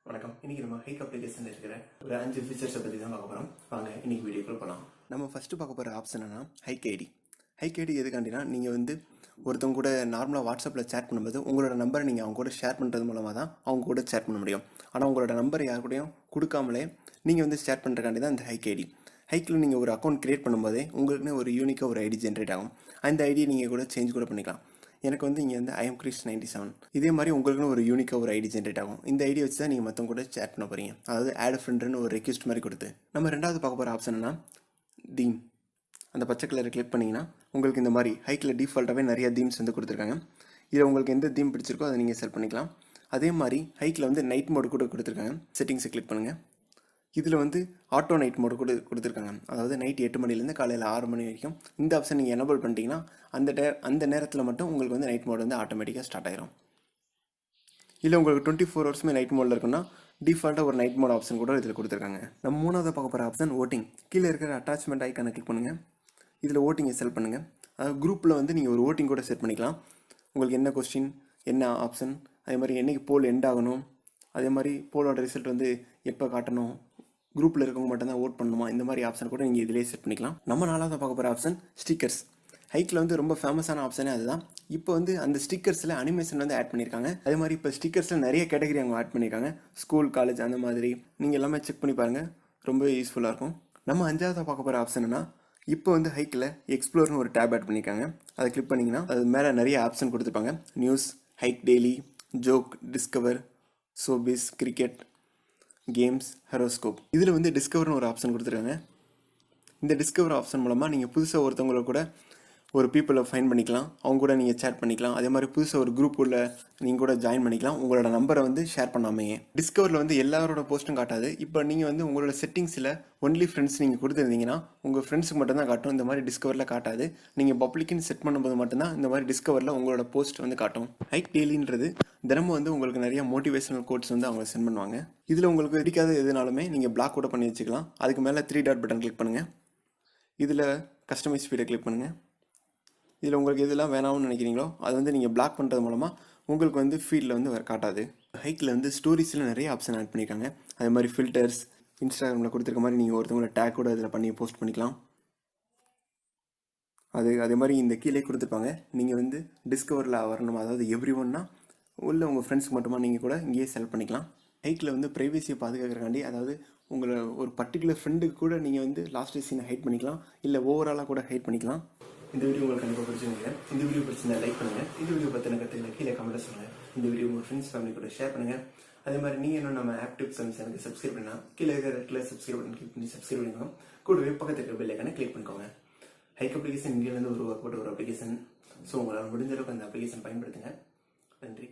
வணக்கம். இன்னைக்கு நம்ம ஹைக் அப்ளிகேஷன்ல இருக்கிற ஒரு 5 ஃபீச்சர்ஸை பற்றி தான் பார்க்க போகிறோம். வாங்க இன்னைக்கு வீடியோக்குள்ள போகலாம். நம்ம ஃபஸ்ட்டு பார்க்க போகிற ஆப்ஷன் என்னன்னா ஹைக் ஐடி. ஹைக் ஐடி எதுக்காண்டினா நீங்கள் வந்து ஒருத்தவங்க கூட நார்மலாக வாட்ஸ்அப்பில் சேட் பண்ணும்போது உங்களோட நம்பரை நீங்கள் அவங்க கூட ஷேர் பண்ணுறது மூலமாக தான் அவங்க கூட சேட் பண்ண முடியும். ஆனால் உங்களோட நம்பரை யார் கூடயும் கொடுக்காமலே நீங்கள் வந்து சேட் பண்ணுறக்காண்டி தான் இந்த ஹைக் ஐடி. ஹைக்கில் நீங்கள் ஒரு அக்கௌண்ட் க்ரியேட் பண்ணும்போதே உங்களுக்குன்னு ஒரு யூனிக்காக ஒரு ஐடி ஜென்ரேட் ஆகும். அந்த ஐடியை நீங்கள் கூட சேஞ்ச் கூட பண்ணிக்கலாம். எனக்கு வந்து இங்கே வந்து ஐஎம் கிறிஸ் 97 இதே மாதிரி உங்களுக்குன்னு ஒரு யூனிக்காக ஒரு ஐடி ஜென்ரேட் ஆகும். இந்த ஐடி வச்சு தான் நீங்கள் மற்றவங்க கூட சேட் பண்ண போகிறீங்க. அதாவது ஆட் ஃப்ரெண்டுன்னு ஒரு ரெக்வெஸ்ட் மாதிரி கொடுத்து நம்ம ரெண்டாவது பார்க்க போகிற ஆப்ஷன்னா தீம். அந்த பச்சை கலரை கிளிக் பண்ணிங்கன்னா உங்களுக்கு இந்த மாதிரி ஹைக்கில் டிஃபால்ட்டாகவே நிறைய தீம்ஸ் வந்து கொடுத்துருக்காங்க. இதில் உங்களுக்கு எந்த தீம் பிடிச்சிருக்கோ அதை நீங்கள் செலக்ட் பண்ணிக்கலாம். அதே மாதிரி ஹைக்கில் வந்து நைட் மோடு கூட கொடுத்துருக்காங்க. செட்டிங்ஸை கிளிக் பண்ணுங்கள். இதில் வந்து ஆட்டோ நைட் மோடு கூட கொடுத்துருக்காங்க. அதாவது நைட் 8 மணிலேருந்து காலையில் 6 மணி வரைக்கும் இந்த ஆப்ஷன் நீங்கள் எனபிள் பண்ணிட்டீங்கன்னா அந்த நேரத்தில் மட்டும் உங்களுக்கு வந்து நைட் மோடு வந்து ஆட்டோமேட்டிக்காக ஸ்டார்ட் ஆகிரும். இல்லை உங்களுக்கு 24 ஹவர்ஸுமே நைட் மோடில் இருக்குன்னா டிஃபால்ட்டாக ஒரு நைட் மோட் ஆப்ஷன் கூட இதில் கொடுத்துருக்காங்க. நம்ம மூணாவது பார்க்க போகிற ஆப்ஷன் ஓட்டிங். கீழே இருக்கிற அட்டாச்மெண்ட் ஐக்கானை கிளிக் பண்ணுங்கள். இதில் ஓட்டிங்கை செலக்ட் பண்ணுங்கள். அதாவது குரூப்பில் வந்து நீங்கள் ஒரு ஓட்டிங் கூட செட் பண்ணிக்கலாம். உங்களுக்கு என்ன கொஸ்டின், என்ன ஆப்ஷன், அதே மாதிரி என்றைக்கு போல் எண்ட் ஆகணும், அதே மாதிரி போலோட ரிசல்ட் வந்து எப்போ காட்டணும், குரூப்பில் இருக்கவங்க மட்டும்தான் ஓட் பண்ணணுமா, இந்த மாதிரி ஆப்ஷன் கூட நீங்கள் இதிலே செட் பண்ணிக்கலாம். நம்ம நாலாவது பார்க்க போகிற ஆப்ஷன் ஸ்டிக்கர்ஸ். ஹைக்கில் வந்து ரொம்ப ஃபேமஸான ஆப்ஷனே அதுதான். இப்போ வந்து அந்த ஸ்டிக்கர்ஸில் அனிமேஷன் வந்து ஆட் பண்ணியிருக்காங்க. அதே மாதிரி இப்போ ஸ்டிக்கர்ஸில் நிறைய கேட்டகரி அவங்க ஆட் பண்ணியிருக்காங்க. ஸ்கூல், காலேஜ் அந்த மாதிரி நீங்கள் எல்லாமே செக் பண்ணி பாருங்கள், ரொம்ப யூஸ்ஃபுல்லாக இருக்கும். நம்ம அஞ்சாவதாக பார்க்க போகிற ஆப்ஷன்னா இப்போ வந்து ஹைக்கில் எக்ஸ்ப்ளோர்னு ஒரு டேப் ஆட் பண்ணியிருக்காங்க. அதை கிளிக் பண்ணிங்கன்னா அது மேலே நிறைய ஆப்ஷன் கொடுத்துருப்பாங்க. News, Hike daily, joke, discover, showbiz, cricket, games, horoscope. இதில் வந்து டிஸ்கவர்னு ஒரு ஆப்ஷன் கொடுத்துருக்காங்க. இந்த டிஸ்கவர் ஆப்ஷன் மூலமாக நீங்கள் புதுசாக ஒருத்தவங்கள கூட ஒரு பீப்புளை ஃபைண்ட் பண்ணிக்கலாம். அவங்க கூட நீங்கள் சேட் பண்ணிக்கலாம். அதே மாதிரி புதுசாக ஒரு குரூப் உள்ள நீங்கள் கூட ஜாயின் பண்ணிக்கலாம். உங்களோட நம்பரை வந்து ஷேர் பண்ணாமையே. டிஸ்கவரில் வந்து எல்லாரோட போஸ்ட்டும் காட்டாது. இப்போ நீங்கள் வந்து உங்களோட செட்டிங்ஸில் ஒன்லி ஃப்ரெண்ட்ஸ் நீங்கள் கொடுத்துருந்தீங்கன்னா உங்கள் ஃப்ரெண்ட்ஸுக்கு மட்டும்தான் காட்டும். இந்த மாதிரி டிஸ்கவரில் காட்டாது. நீங்கள் பப்ளிக்னு செட் பண்ணும்போது மட்டும்தான் இந்த மாதிரி டிஸ்கவரில் உங்களோட போஸ்ட் வந்து காட்டும். ஹைக் டெய்லின்றது தினமும் வந்து உங்களுக்கு நிறைய மோட்டிவேஷனல் கோட்ஸ் வந்து அவங்க சென்ட் பண்ணுவாங்க. இதில் உங்களுக்கு பிடிக்காத எதுனாலுமே நீங்கள் பிளாக் கூட பண்ணி வச்சுக்கலாம். அதுக்கு மேலே 3 டாட் பட்டன் கிளிக் பண்ணுங்கள். இதில் கஸ்டமைஸ் ஃபீடை கிளிக் பண்ணுங்கள். இதில் உங்களுக்கு எதெல்லாம் வேணாம்னு நினைக்கிறீங்களோ அது வந்து நீங்கள் பிளாக் பண்ணுறது மூலமாக உங்களுக்கு வந்து ஃபீல்டில் வந்து காட்டாது. ஹைக்கில் வந்து ஸ்டோரிஸில் நிறைய ஆப்ஷன் ஆட் பண்ணியிருக்காங்க. அதே மாதிரி ஃபில்டர்ஸ், இன்ஸ்டாகிராமில் கொடுத்துருக்க மாதிரி நீங்கள் ஒருத்தவங்களோட டேக் கூட இதில் பண்ணி போஸ்ட் பண்ணிக்கலாம். அதே மாதிரி இந்த கீழே கொடுத்துருப்பாங்க. நீங்கள் வந்து டிஸ்கவரில் வரணும், அதாவது எவ்ரி ஒன்னா உள்ள உங்கள் ஃப்ரெண்ட்ஸ்க்கு மட்டுமா நீங்கள் கூட இங்கேயே செலக்ட் பண்ணிக்கலாம். ஹைக்கில் வந்து ப்ரைவசியை பாதுகாக்கிறக்காண்டி, அதாவது உங்களை ஒரு பர்டிகுலர் ஃப்ரெண்டுக்கு கூட நீங்கள் வந்து லாஸ்ட் சீனை ஹைட் பண்ணிக்கலாம், இல்லை ஓவராலாக கூட ஹைட் பண்ணிக்கலாம். இந்த வீடியோ உங்களுக்கு கண்டிப்பாக பிடிச்சிருங்க. இந்த வீடியோ பிடிச்சிருந்தா லைக் பண்ணுங்கள். இந்த வீடியோ பற்றின கருத்துக்களை கீழே கமெண்ட்டில் சொல்லுங்கள். இந்த வீடியோ உங்கள் ஃப்ரெண்ட்ஸ் ஃபேமிலி கூட ஷேர் பண்ணுங்கள். அதே மாதிரி நீங்கள் இன்னும் நம்ம AppTipsTamil சேனலுக்கு சப்ஸ்கிரைப் பண்ணால் கீழே இருக்கிற இடத்துல சப்ஸ்கிரைப் பட்டன் கிளிக் பண்ணி சப்ஸ்கிரைப் பண்ணிக்கோங்க. கூடவே பக்கத்தில் இருக்கிற பெல் ஐக்கானை கிளிக் பண்ணிக்கோங்க. ஹைக் அப்ளிகேஷன் இந்தியாவிலேருந்து உருவாக்கப்பட்ட ஒரு அப்ளிகேஷன். ஸோ உங்களால் முடிஞ்ச அளவுக்கு அந்த அப்ளிகேஷன் பயன்படுத்துங்க. நன்றி.